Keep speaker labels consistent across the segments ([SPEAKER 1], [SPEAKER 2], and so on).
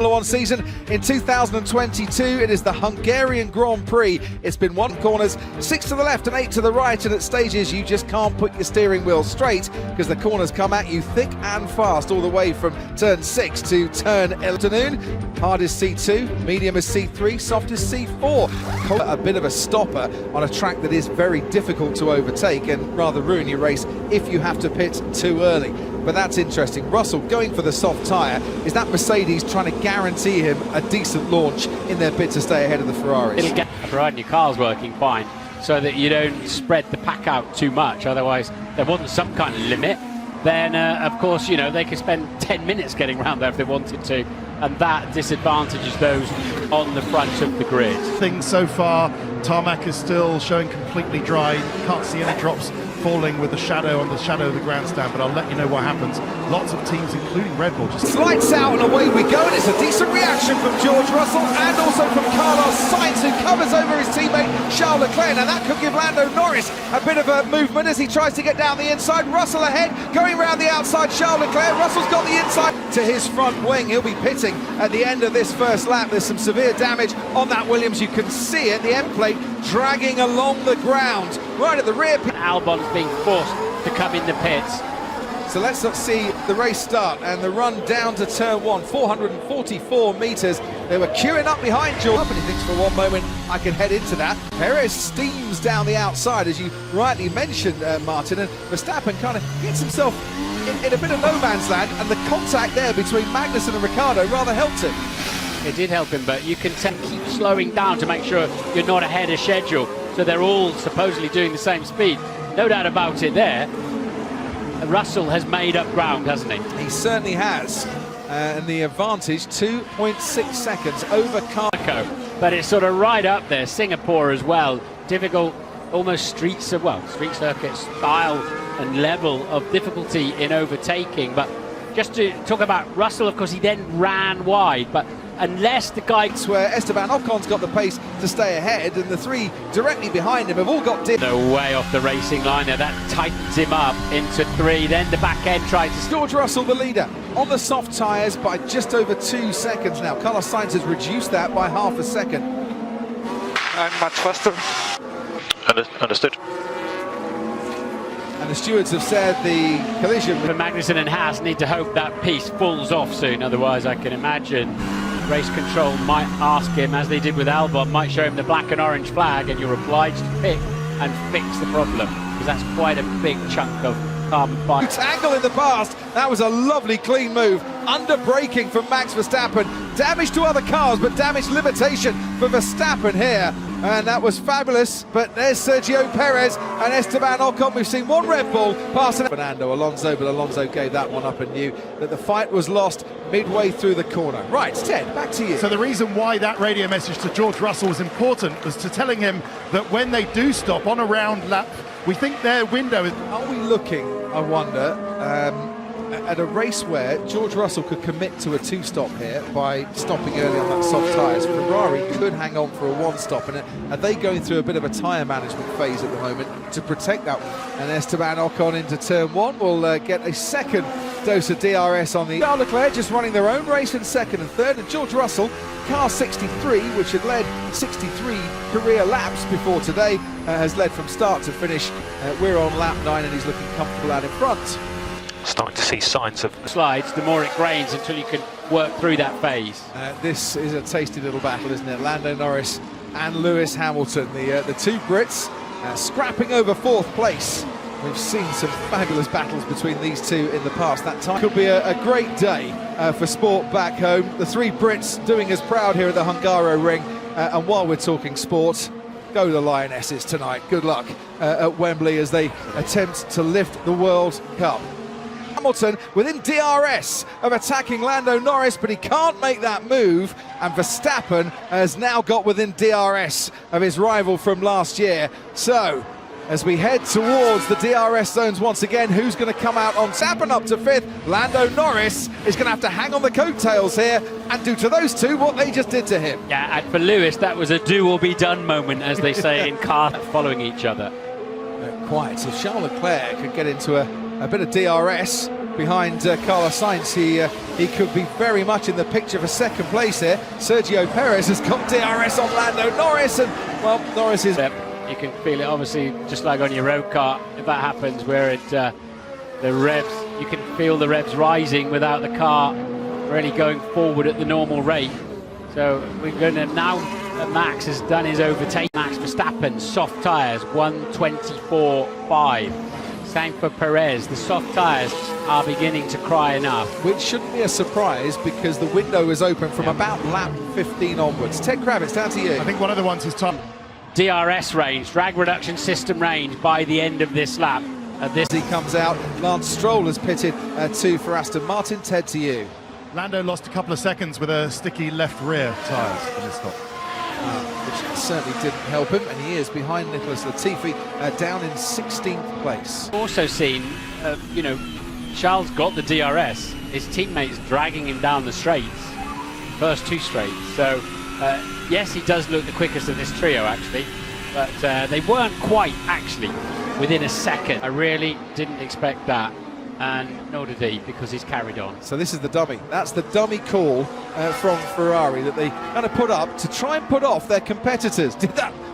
[SPEAKER 1] One season in 2022. It is the Hungarian Grand Prix. It's been 1 corners, 6 to the left and 8 to the right, and at stages you just can't put your steering wheel straight because the corners come at you thick and fast all the way from turn 6 to turn 11. Hard is C2, medium is C3, soft is C4. A bit of a stopper on a track that is very difficult to overtake and rather ruin your race if you have to pit too early. But that's interesting. Russell going for the soft tyre. Is that Mercedes trying to guarantee him a decent launch in their bid to stay ahead of the Ferraris?
[SPEAKER 2] It'll get providing your car's working fine so that you don't spread the pack out too much. Otherwise, there wasn't some kind of limit. Then, of course, you know, they could spend 10 minutes getting around there if they wanted to. And that disadvantages those on the front of the grid.
[SPEAKER 3] Things so far, tarmac is still showing completely dry. You can't see any drops falling with the shadow on the shadow of the grandstand, but I'll let you know what happens. Lots of teams, including Red Bull, just
[SPEAKER 1] lights out and away we go, and it's a decent reaction from George Russell and also from Carlos Sainz, who covers over his teammate Charles Leclerc. Now that could give Lando Norris a bit of a movement as he tries to get down the inside. Russell ahead, going around the outside. Charles Leclerc, Russell's got the inside to his front wing. He'll be pitting at the end of this first lap. There's some severe damage on that Williams. You can see it, the end plate dragging along the ground right at the rear.
[SPEAKER 2] Albon's being forced to come in the pits.
[SPEAKER 1] So let's see the race start and the run down to turn 1, 444 metres. They were queuing up behind George, and he thinks for one moment, I can head into that. Perez steams down the outside, as you rightly mentioned, Martin, and Verstappen kind of gets himself in a bit of no man's land, and the contact there between Magnussen and Ricciardo rather helped him.
[SPEAKER 2] It did help him, but you can keep slowing down to make sure you're not ahead of schedule. So they're all supposedly doing the same speed. No doubt about it there. Russell has made up ground, hasn't he?
[SPEAKER 1] He certainly has. And the advantage, 2.6 seconds over
[SPEAKER 2] Monaco. But it's sort of right up there. Singapore as well. Difficult, almost street circuit style and level of difficulty in overtaking. But just to talk about Russell, of course, he then ran wide. But unless the guy...
[SPEAKER 1] where Esteban Ocon's got the pace to stay ahead, and the three directly behind him have all got...
[SPEAKER 2] They're way off the racing line there. That tightens him up into 3. Then the back end tries to...
[SPEAKER 1] George Russell, the leader, on the soft tyres by just over 2 seconds now. Carlos Sainz has reduced that by half a second.
[SPEAKER 4] I'm much faster. Understood.
[SPEAKER 1] And the stewards have said the collision...
[SPEAKER 2] For Magnussen and Haas need to hope that piece falls off soon. Otherwise, I can imagine race control might ask him, as they did with Albon, might show him the black and orange flag, and you're obliged to pick and fix the problem, because that's quite a big chunk of carbon fiber.
[SPEAKER 1] Tangle in the past. That was a lovely clean move. Under braking from Max Verstappen. Damage to other cars, but damage limitation for Verstappen here. And that was fabulous. But there's Sergio Perez and Esteban Ocon. We've seen one Red Bull passing Fernando Alonso, but Alonso gave that one up and knew that the fight was lost midway through the corner. Right, Ted, back to you.
[SPEAKER 3] So the reason why that radio message to George Russell was important was to telling him that when they do stop on a round lap, we think their window is...
[SPEAKER 1] Are we looking, I wonder, at a race where George Russell could commit to a 2-stop here by stopping early on that soft tyres? Ferrari could hang on for a 1-stop, and are they going through a bit of a tyre management phase at the moment to protect that one? And Esteban Ocon into turn 1 will get a second dose of DRS on the... Charles Leclerc just running their own race in second and third, and George Russell, car 63, which had led 63 career laps before today, has led from start to finish. We're on lap 9 and he's looking comfortable out in front.
[SPEAKER 4] Starting to see signs of...
[SPEAKER 2] Slides, the more it grains until you can work through that phase.
[SPEAKER 1] This is a tasty little battle, isn't it? Lando Norris and Lewis Hamilton, the two Brits scrapping over 4th place. We've seen some fabulous battles between these two in the past. That time could be a great day for sport back home. The 3 Brits doing us proud here at the Hungaro Ring. And while we're talking sport, go the Lionesses tonight. Good luck at Wembley as they attempt to lift the World Cup. Hamilton within DRS of attacking Lando Norris, but he can't make that move, and Verstappen has now got within DRS of his rival from last year. So as we head towards the DRS zones once again, who's going to come out on Verstappen up to 5th? Lando Norris is going to have to hang on the coattails here and do to those two what they just did to him.
[SPEAKER 2] Yeah, and for Lewis, that was a do or be done moment, as they say in cars following each other.
[SPEAKER 1] Quite. So Charles Leclerc could get into a bit of DRS behind Carlos Sainz. He could be very much in the picture for second place here. Sergio Perez has got DRS on Lando Norris, and well, Norris is...
[SPEAKER 2] You can feel it, obviously, just like on your road car, if that happens, where the revs, you can feel the revs rising without the car really going forward at the normal rate. So we're going to now, Max has done his overtake. Max Verstappen, soft tyres, 1:24.5. Same for Perez. The soft tyres are beginning to cry enough.
[SPEAKER 1] Which shouldn't be a surprise because the window is open from about lap 15 onwards. Ted Kravitz, down to you.
[SPEAKER 3] I think one of the ones who's top.
[SPEAKER 2] DRS range, drag reduction system range by the end of this lap.
[SPEAKER 1] As he comes out, Lance Stroll has pitted two for Aston Martin. Ted, to you.
[SPEAKER 3] Lando lost a couple of seconds with a sticky left rear tyres in his stop.
[SPEAKER 1] Which certainly didn't help him, and he is behind Nicholas Latifi, down in 16th place.
[SPEAKER 2] Also seen, you know, Charles got the DRS. His teammates dragging him down the straights, first two straights. So, yes, he does look the quickest of this trio, actually, but they weren't quite, actually, within a second. I really didn't expect that, and nor did he, because he's carried on.
[SPEAKER 1] So this is the dummy. That's the dummy call from Ferrari that they kind of put up to try and put off their competitors.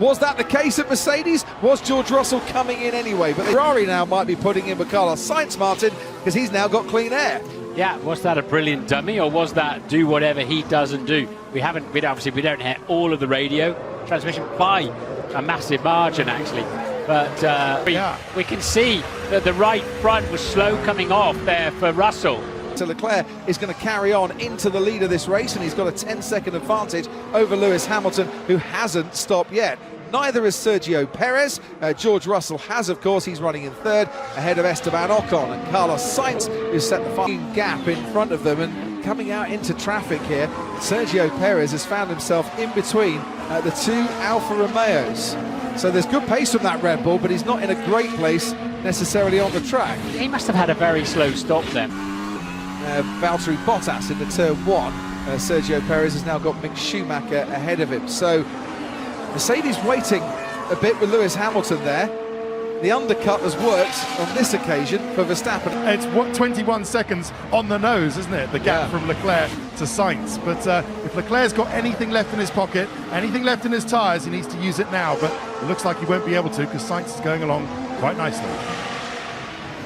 [SPEAKER 1] Was that the case at Mercedes? Was George Russell coming in anyway? But Ferrari now might be putting in with Carlos Sainz, Martin, because he's now got clean air.
[SPEAKER 2] Yeah, was that a brilliant dummy, or was that do whatever he doesn't do? We obviously we don't hear all of the radio transmission by a massive margin, actually. But we can see that the right front was slow coming off there for Russell.
[SPEAKER 1] So Leclerc is going to carry on into the lead of this race, and he's got a 10-second advantage over Lewis Hamilton, who hasn't stopped yet. Neither is Sergio Perez. George Russell has, of course. He's running in third, ahead of Esteban Ocon and Carlos Sainz, who set the fine gap in front of them. And coming out into traffic here, Sergio Perez has found himself in between the two Alfa Romeos. So there's good pace from that Red Bull, but he's not in a great place necessarily on the track.
[SPEAKER 2] He must have had a very slow stop then.
[SPEAKER 1] Valtteri Bottas into turn one. Sergio Perez has now got Mick Schumacher ahead of him. So Mercedes waiting a bit with Lewis Hamilton there. The undercut has worked on this occasion for Verstappen.
[SPEAKER 3] It's 21 seconds on the nose, isn't it? The gap from Leclerc to Sainz. But if Leclerc's got anything left in his pocket, anything left in his tyres, he needs to use it now. But it looks like he won't be able to because Sainz is going along quite nicely.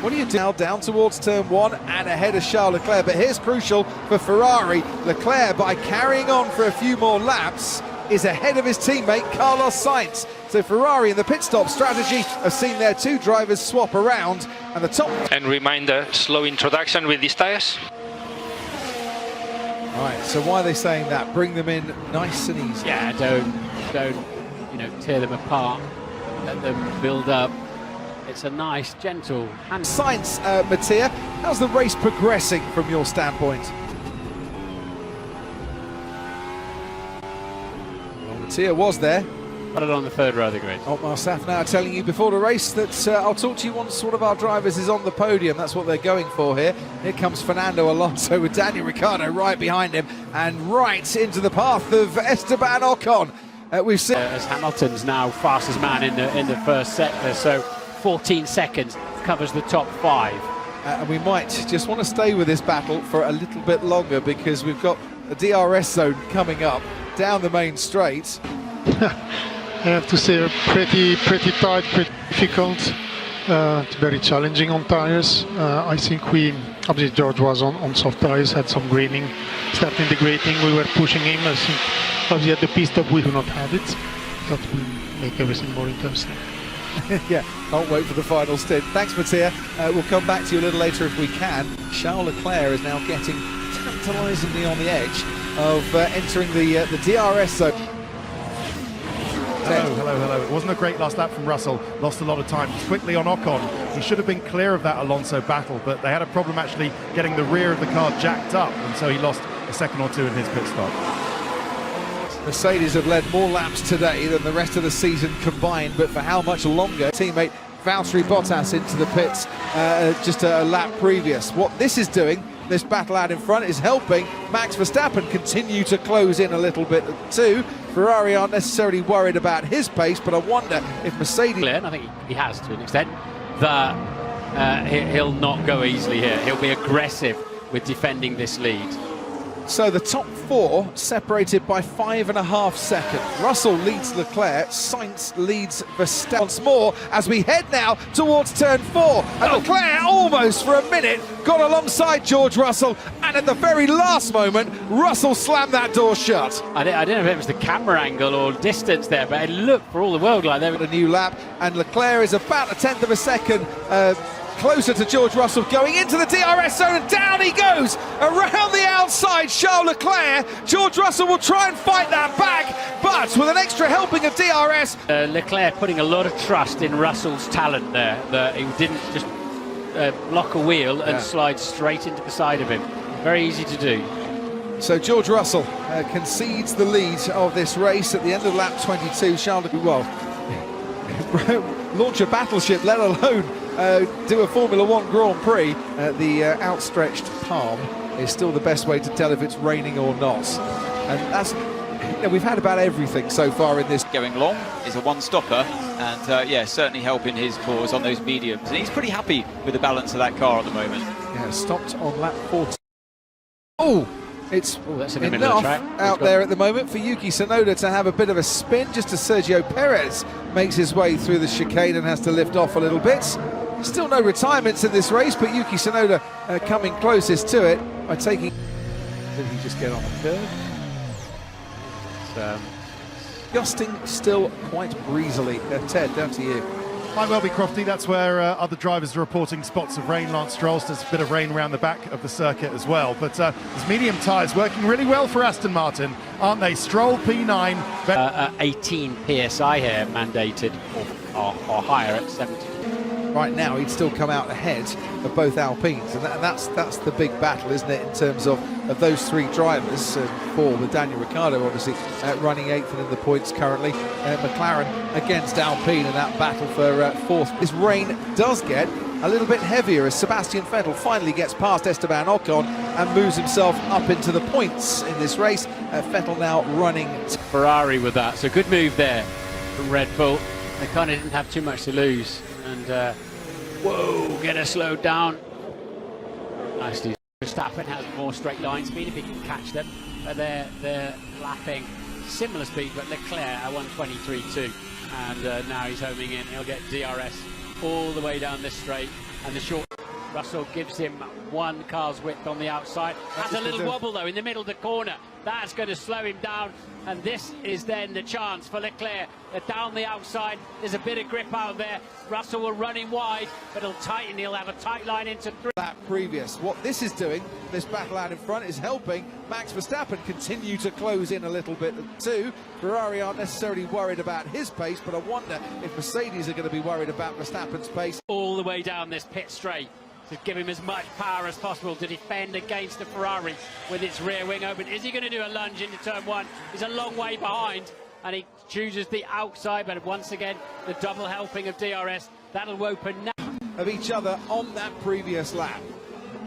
[SPEAKER 1] What do you do now? Down towards turn one and ahead of Charles Leclerc. But here's crucial for Ferrari. Leclerc, by carrying on for a few more laps, is ahead of his teammate Carlos Sainz. So Ferrari in the pit stop strategy have seen their two drivers swap around, and the top...
[SPEAKER 4] And reminder, slow introduction with these tyres.
[SPEAKER 1] All right, so why are they saying that? Bring them in nice and easy.
[SPEAKER 2] Yeah, don't tear them apart. Let them build up. It's a nice, gentle hand.
[SPEAKER 1] Sainz, Mattia, how's the race progressing from your standpoint? Well, Mattia was there.
[SPEAKER 2] Put it on the third row of the grid.
[SPEAKER 1] Otmar Safnauer telling you before the race that I'll talk to you once one of our drivers is on the podium. That's what they're going for here. Here comes Fernando Alonso with Daniel Ricciardo right behind him and right into the path of Esteban Ocon. We've seen
[SPEAKER 2] as Hamilton's now fastest man in the first sector, so 14 seconds covers the top five.
[SPEAKER 1] And we might just want to stay with this battle for a little bit longer because we've got a DRS zone coming up down the main straight.
[SPEAKER 5] I have to say, pretty tight, pretty difficult. It's very challenging on tires. I think obviously George was on soft tires, had some graining. Starting the grating, we were pushing him. I think obviously at the pit stop we do not have it. That will make everything more interesting.
[SPEAKER 1] Yeah, can't wait for the final stint. Thanks, Mattia. We'll come back to you a little later if we can. Charles Leclerc is now getting tantalisingly on the edge of entering the DRS zone.
[SPEAKER 3] Hello. It wasn't a great last lap from Russell. Lost a lot of time. Quickly on Ocon. He should have been clear of that Alonso battle, but they had a problem actually getting the rear of the car jacked up, and so he lost a second or two in his pit stop.
[SPEAKER 1] Mercedes have led more laps today than the rest of the season combined, but for how much longer? Teammate Valtteri Bottas into the pits just a lap previous. What this is doing, this battle out in front, is helping Max Verstappen continue to close in a little bit too. Ferrari aren't necessarily worried about his pace, but I wonder if Mercedes...
[SPEAKER 2] And I think he has to an extent. The he'll not go easily here. He'll be aggressive with defending this lead.
[SPEAKER 1] So the top four separated by 5.5 seconds. Russell leads Leclerc, Sainz leads Verstappen once more as we head now towards turn 4. And Leclerc almost for a minute got alongside George Russell, and at the very last moment, Russell slammed that door shut.
[SPEAKER 2] I don't know if it was the camera angle or distance there, but it looked for all the world like there was
[SPEAKER 1] a new lap, and Leclerc is about 1/10 of a second closer to George Russell, going into the DRS zone, and down he goes around the outside. Charles Leclerc. George Russell will try and fight that back, but with an extra helping of DRS.
[SPEAKER 2] Leclerc putting a lot of trust in Russell's talent there, that he didn't just block a wheel and slide straight into the side of him. Very easy to do.
[SPEAKER 1] So George Russell concedes the lead of this race at the end of lap 22. Charles Leclerc, well, launch a battleship, let alone do a Formula 1 Grand Prix. The outstretched palm is still the best way to tell if it's raining or not. And that's, we've had about everything so far in this.
[SPEAKER 6] Going long is a one-stopper, and yeah, certainly helping his cause on those mediums. And he's pretty happy with the balance of that car at the moment.
[SPEAKER 1] Yeah, stopped on lap 14. Oh! It's
[SPEAKER 2] that's in the middle of the track.
[SPEAKER 1] Out there at the moment for Yuki Tsunoda to have a bit of a spin, just as Sergio Perez makes his way through the chicane and has to lift off a little bit. Still no retirements in this race, but Yuki Tsunoda coming closest to it by taking... Did he just get on the curve? Gusting still quite breezily. Ted, down to you.
[SPEAKER 3] Might well be, Crofty. That's where other drivers are reporting spots of rain. Lance Stroll's there's a bit of rain around the back of the circuit as well. But his medium tyres working really well for Aston Martin, aren't they? Stroll P9.
[SPEAKER 2] 18 PSI here mandated, or higher at 70.
[SPEAKER 1] Right now, he'd still come out ahead of both Alpines, and that's the big battle, isn't it, in terms of those three drivers. For with Daniel Ricciardo, obviously running 8th in the points currently. McLaren against Alpine in that battle for 4th. This rain does get a little bit heavier as Sebastian Vettel finally gets past Esteban Ocon and moves himself up into the points in this race. Vettel now running
[SPEAKER 2] Ferrari with that, so good move there from Red Bull. They kind of didn't have too much to lose. And whoa, get her slowed down. Nicely. Verstappen has more straight line speed if he can catch them. But they're lapping similar speed, but Leclerc at 123.2. And now he's homing in. He'll get DRS all the way down this straight. And the short Russell gives him one car's width on the outside. Has a little wobble though in the middle of the corner. That's going to slow him down, and this is then the chance for Leclerc. Down the outside, there's a bit of grip out there. Russell will run in wide, but he'll tighten. He'll have a tight line into 3.
[SPEAKER 1] That previous. What this is doing, this battle out in front, is helping Max Verstappen continue to close in a little bit too. Ferrari aren't necessarily worried about his pace, but I wonder if Mercedes are going to be worried about Verstappen's pace.
[SPEAKER 2] All the way down this pit straight, to give him as much power as possible to defend against the Ferrari with its rear wing open. Is he going to do a lunge into turn 1? He's a long way behind, and he chooses the outside, but once again, the double helping of DRS. That'll open now.
[SPEAKER 1] Of each other on that previous lap.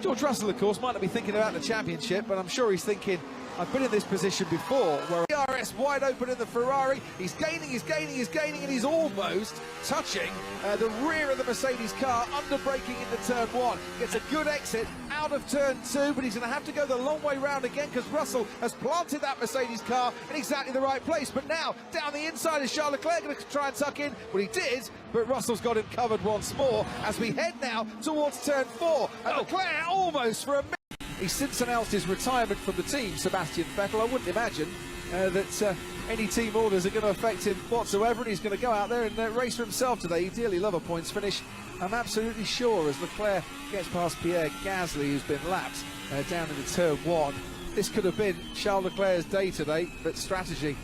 [SPEAKER 1] George Russell, of course, might not be thinking about the championship, but I'm sure he's thinking, I've been in this position before, where DRS wide open in the Ferrari, he's gaining, and he's almost touching the rear of the Mercedes car, under braking into turn 1. Gets a good exit out of turn 2, but he's going to have to go the long way round again because Russell has planted that Mercedes car in exactly the right place. But now, down the inside is Charles Leclerc going to try and tuck in. Well, he did, but Russell's got him covered once more as we head now towards turn 4. And Leclerc almost for a minute. He's since announced his retirement from the team, Sebastian Vettel. I wouldn't imagine that any team orders are going to affect him whatsoever, and he's going to go out there and race for himself today. He'd dearly love a points finish, I'm absolutely sure, as Leclerc gets past Pierre Gasly, who's been lapped down into turn 1. This could have been Charles Leclerc's day today, but strategy.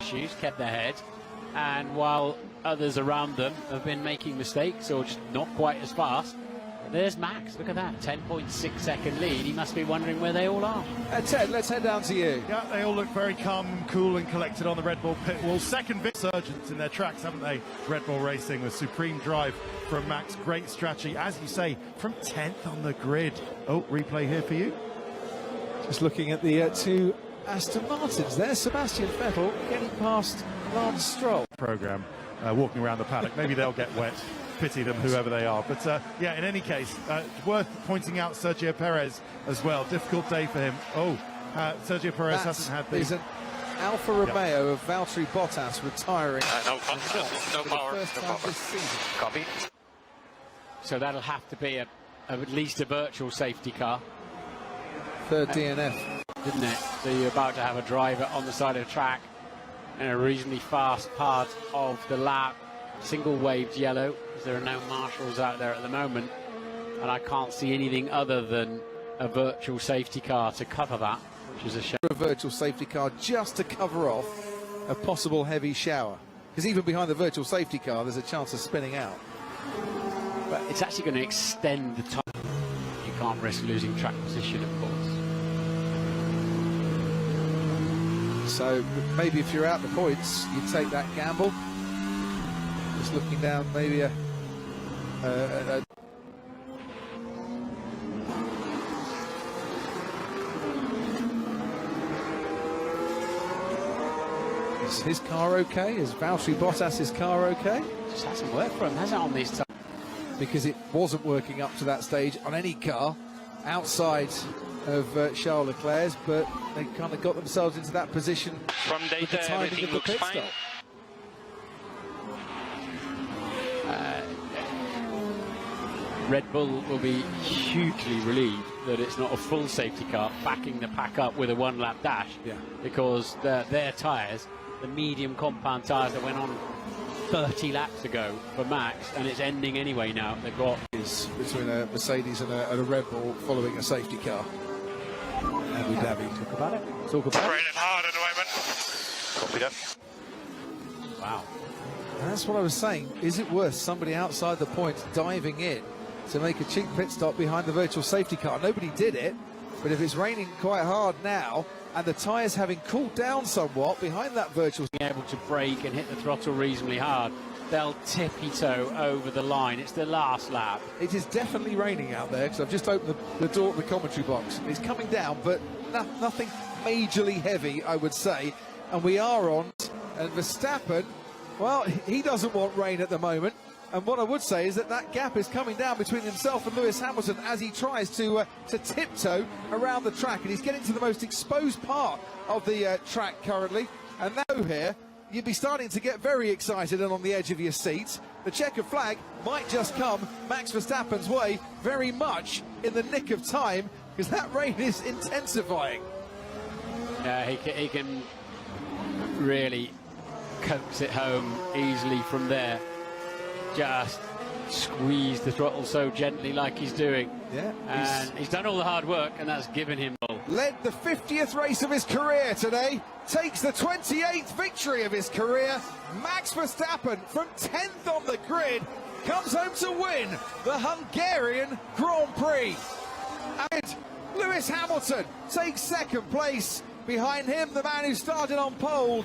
[SPEAKER 2] Issues kept their head, and while others around them have been making mistakes or just not quite as fast, there's Max. Look at that, 10.6 second lead. He must be wondering where they all are.
[SPEAKER 1] Ted, let's head down to you.
[SPEAKER 3] Yeah, they all look very calm, cool and collected on the Red Bull pit wall. Second resurgence in their tracks, haven't they? Red Bull Racing with supreme drive from Max. Great strategy, as you say, from 10th on the grid. Oh, replay here for you.
[SPEAKER 1] Just looking at the two Aston Martins there. Sebastian Vettel getting past Lance Stroll.
[SPEAKER 3] Program walking around the paddock. Maybe they'll get wet pity them, whoever they are. But yeah, in any case, worth pointing out Sergio Perez as well. Difficult day for him. Sergio Perez hasn't had the...
[SPEAKER 1] Is an Alfa Romeo of Valtteri Bottas retiring.
[SPEAKER 4] No power.
[SPEAKER 1] First time this season.
[SPEAKER 4] Copy.
[SPEAKER 2] So that'll have to be at least a virtual safety car,
[SPEAKER 1] Third DNF.
[SPEAKER 2] didn't it? So you're about to have a driver on the side of the track in a reasonably fast part of the lap. Single waved yellow, because there are no marshals out there at the moment, and I can't see anything other than a virtual safety car to cover that, which is a shame.
[SPEAKER 1] A virtual safety car just to cover off a possible heavy shower, because even behind the virtual safety car there's a chance of spinning out.
[SPEAKER 2] But it's actually going to extend the time. You can't risk losing track position, of course.
[SPEAKER 1] So maybe if you're out the points, you take that gamble. Just looking down, maybe Is his car okay? Is Valtteri Bottas's car okay?
[SPEAKER 2] It just hasn't worked for him, has it, on these times?
[SPEAKER 1] Because it wasn't working up to that stage on any car outside of Charles Leclerc's, but they kind of got themselves into that position
[SPEAKER 4] From
[SPEAKER 1] with the
[SPEAKER 4] data,
[SPEAKER 1] timing
[SPEAKER 4] everything
[SPEAKER 1] of the
[SPEAKER 4] looks
[SPEAKER 1] pit
[SPEAKER 4] fine.
[SPEAKER 1] stop.
[SPEAKER 2] Red Bull will be hugely relieved that it's not a full safety car backing the pack up with a one-lap dash, because their tyres, the medium compound tyres that went on 30 laps ago for Max, and it's ending anyway now. They've got
[SPEAKER 1] Is between a Mercedes and a Red Bull following a safety car. Abu Dhabi.
[SPEAKER 2] talk about it.
[SPEAKER 1] Talk about it.
[SPEAKER 4] Raining hard at the moment. Copy that.
[SPEAKER 2] Wow.
[SPEAKER 1] And that's what I was saying. Is it worth somebody outside the points diving in to make a cheap pit stop behind the virtual safety car? Nobody did it, but if it's raining quite hard now and the tyres having cooled down somewhat behind that virtual,
[SPEAKER 2] Being able to brake and hit the throttle reasonably hard, they'll tippy-toe over the line. It's the last lap.
[SPEAKER 1] it is definitely raining out there because I've just opened the door of the commentary box. It's coming down, but nothing majorly heavy, I would say. And we are on, and Verstappen, well, he doesn't want rain at the moment. And what I would say is that gap is coming down between himself and Lewis Hamilton as he tries to tiptoe around the track, and he's getting to the most exposed part of the track currently. And now here, you'd be starting to get very excited and on the edge of your seat. The checkered flag might just come Max Verstappen's way very much in the nick of time, because that rain is intensifying.
[SPEAKER 2] Yeah, he can really coax it home easily from there. Just squeeze the throttle so gently like he's doing.
[SPEAKER 1] Yeah,
[SPEAKER 2] And he's done all the hard work, and that's given him
[SPEAKER 1] led the 50th race of his career today, takes the 28th victory of his career. Max Verstappen, from 10th on the grid, comes home to win the Hungarian Grand Prix. And Lewis Hamilton takes second place. Behind him, the man who started on pole,